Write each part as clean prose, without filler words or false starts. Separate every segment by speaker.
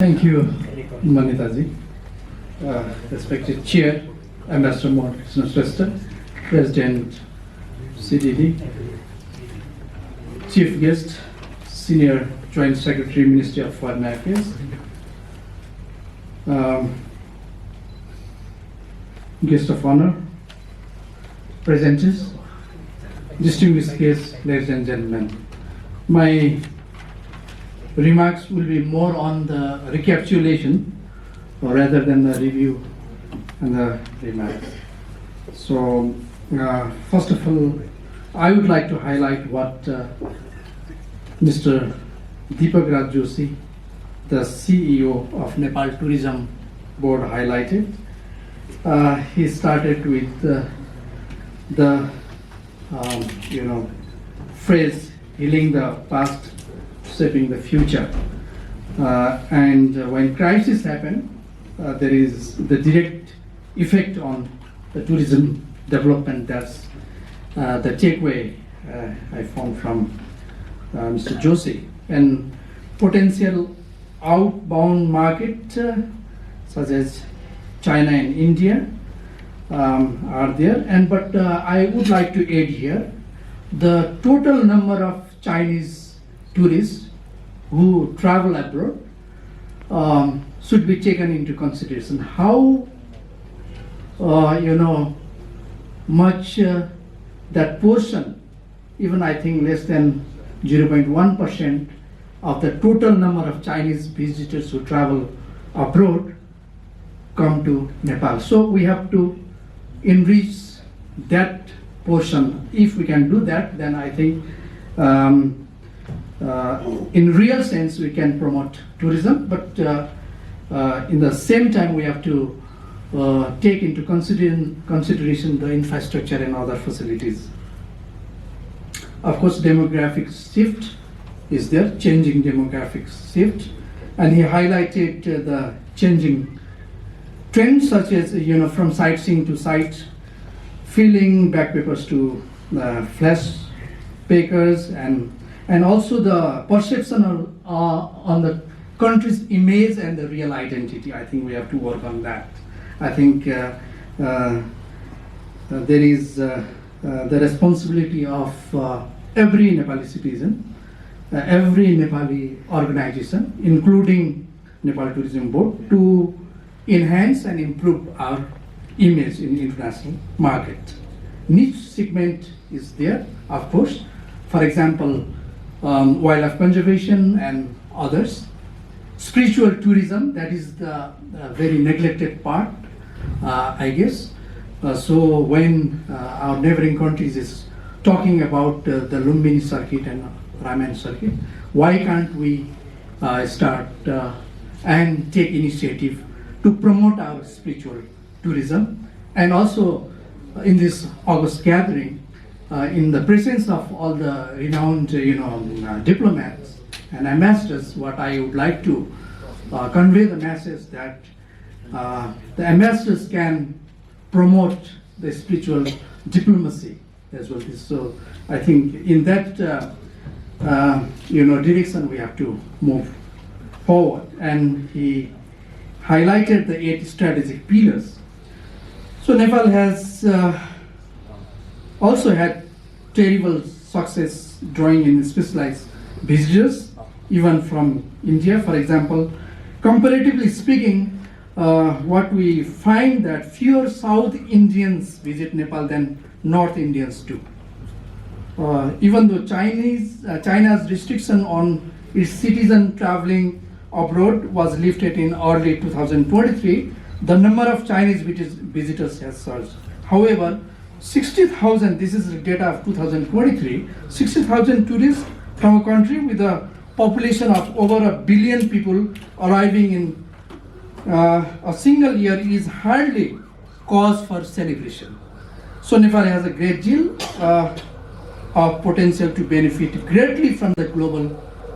Speaker 1: Thank you, Manitaji. Respected Chair, Ambassador Krishna, President CDD, Chief Guest, Senior Joint Secretary, Ministry of Foreign Affairs, Guest of Honor, presenters, distinguished guests, ladies and gentlemen. My remarks will be more on the recapitulation rather than the review and the remarks. So, first of all, I would like to highlight what Mr. Deepak Raj Joshi, the CEO of Nepal Tourism Board, highlighted. He started with the phrase "healing the past, shaping the future." And when crisis happen, there is the direct effect on the tourism development. That's the takeaway I found from Mr. Joshi. And potential outbound market such as China and India are there. But I would like to add here, the total number of Chinese tourists who travel abroad should be taken into consideration. How much that portion, even I think less than 0.1% of the total number of Chinese visitors who travel abroad come to Nepal. So we have to enrich that portion. If we can do that, then I think in real sense we can promote tourism, but in the same time we have to take into consideration the infrastructure and other facilities. Of course, demographic shift is there, changing demographic shift, and he highlighted the changing trends such as from sightseeing to sight filling, backpackers to flash packers, and also the perception on the country's image and the real identity. I think we have to work on that. I think there is the responsibility of every Nepali citizen, every Nepali organization, including Nepal Tourism Board, to enhance and improve our image in the international market. Niche segment is there, of course. For example, wildlife conservation and others. Spiritual tourism, that is the very neglected part, I guess. So when our neighboring countries is talking about the Lumbini circuit and Ramayana circuit, why can't we start and take initiative to promote our spiritual tourism? And also in this August gathering, in the presence of all the renowned diplomats and ambassadors, what I would like to convey the message that the ambassadors can promote the spiritual diplomacy as well. So I think in that direction we have to move forward. And he highlighted the 8 strategic pillars. So Nepal has also had terrible success drawing in specialized visitors, even from India. For example, comparatively speaking, what we find that fewer South Indians visit Nepal than North Indians do. Even though China's restriction on its citizen traveling abroad was lifted in early 2023, the number of Chinese visitors has surged. However, 60,000, this is the data of 2023, 60,000 tourists from a country with a population of over 1 billion people arriving in a single year is hardly cause for celebration. So Nepal has a great deal of potential to benefit greatly from the global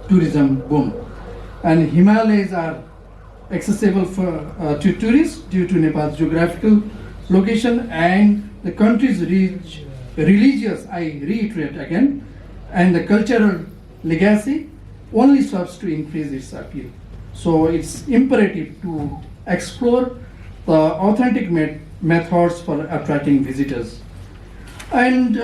Speaker 1: tourism boom. And Himalayas are accessible to tourists due to Nepal's geographical location and the country's rich religious, I reiterate again, and the cultural legacy only serves to increase its appeal. So it's imperative to explore the authentic methods for attracting visitors. And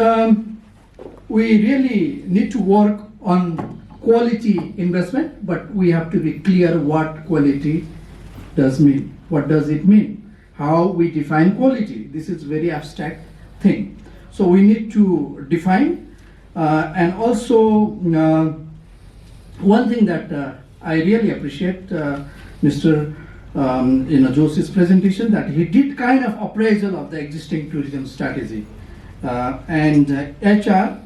Speaker 1: we really need to work on quality investment, but we have to be clear what quality does mean. What does it mean? How we define quality? This is very abstract thing. So we need to define, and also one thing that I really appreciate Mr. Joshi's presentation, that he did kind of appraisal of the existing tourism strategy, and HR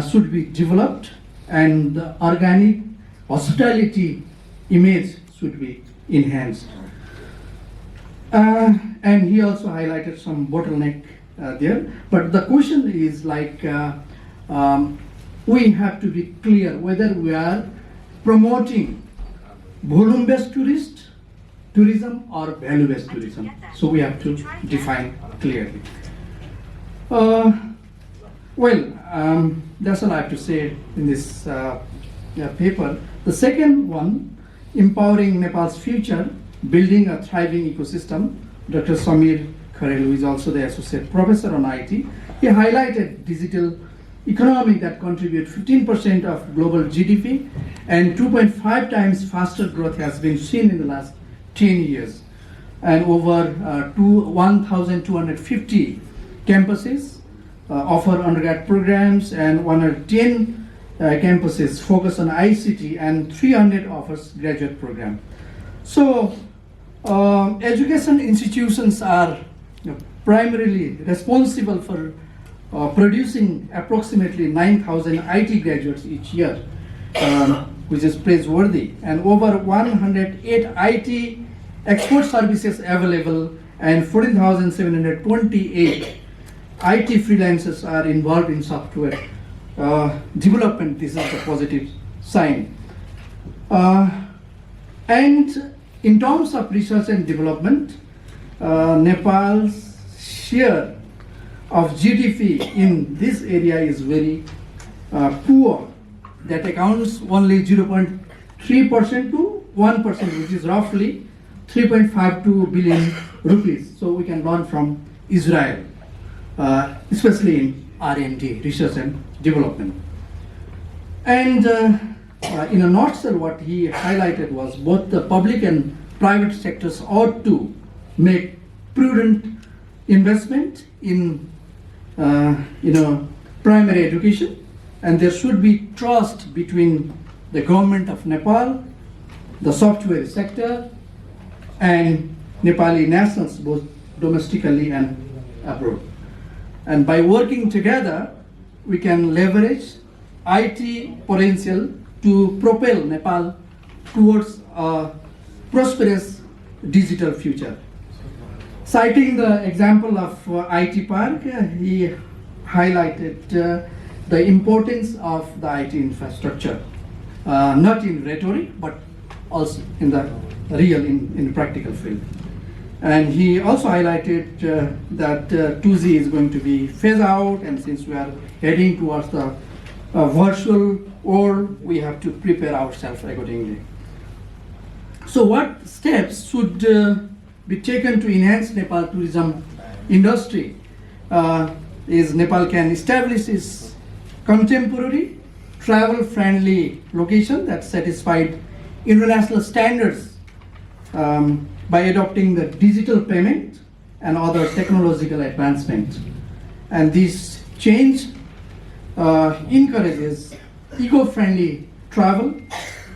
Speaker 1: should be developed, and the organic hospitality image should be enhanced. And he also highlighted some bottleneck there. But the question is like, we have to be clear whether we are promoting volume-based tourism or value-based tourism. So we have to define clearly. That's all I have to say in this paper. The second one, empowering Nepal's future, building a thriving ecosystem. Dr. Samir Kharel, who is also the associate professor on IT, he highlighted digital economy that contribute 15% of global GDP, and 2.5 times faster growth has been seen in the last 10 years. And over 1,250 campuses offer undergrad programs, and 110 campuses focus on ICT, and 300 offers graduate program. So education institutions are primarily responsible for producing approximately 9,000 IT graduates each year, which is praiseworthy, and over 108 IT export services available, and 14,728 IT freelancers are involved in software development. This is a positive sign. And in terms of research and development, Nepal's share of GDP in this area is very poor. That accounts only 0.3% to 1%, which is roughly 3.52 billion rupees. So we can learn from Israel, especially in R&D, research and development. And in a nutshell, what he highlighted was both the public and private sectors ought to make prudent investment in primary education, and there should be trust between the government of Nepal, the software sector, and Nepali nationals, both domestically and abroad. And by working together, we can leverage IT potential to propel Nepal towards a prosperous digital future. Citing the example of IT Park, he highlighted the importance of the IT infrastructure, not in rhetoric, but also in the real, in the practical field. And he also highlighted that 2G is going to be phased out, and since we are heading towards the virtual world, we have to prepare ourselves accordingly. So what steps should be taken to enhance Nepal tourism industry? Is Nepal can establish its contemporary, travel-friendly location that satisfied international standards by adopting the digital payment and other technological advancements. And this change encourages eco-friendly travel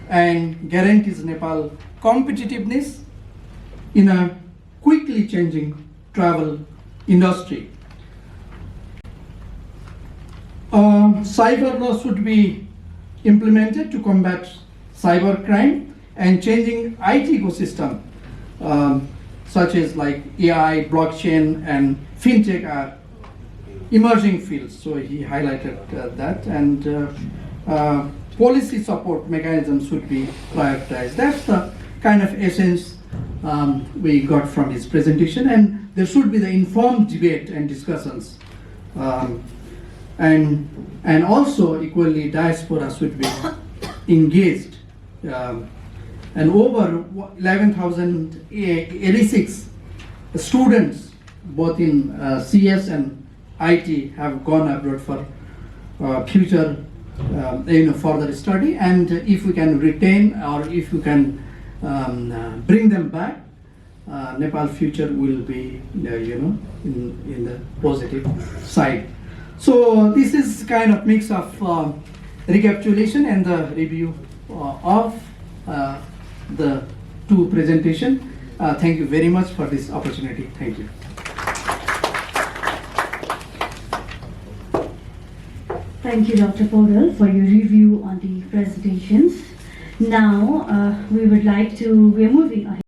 Speaker 1: and guarantees Nepal competitiveness in a quickly changing travel industry. Cyber law should be implemented to combat cybercrime, and changing IT ecosystem such as like AI, blockchain, and fintech are emerging fields. So he highlighted that, and policy support mechanisms should be prioritized. That's the kind of essence we got from his presentation, and there should be the informed debate and discussions. And also equally diaspora should be engaged and over 11,086 students, both in CS and IT, have gone abroad for future further study. And if we can retain, or if we can bring them back, Nepal future will be in the positive side. So this is kind of mix of recapitulation and the review of the two presentation. Thank you very much for this opportunity. Thank you.
Speaker 2: Thank you, Dr. Poudel, for your review on the presentations. Now, we are moving ahead.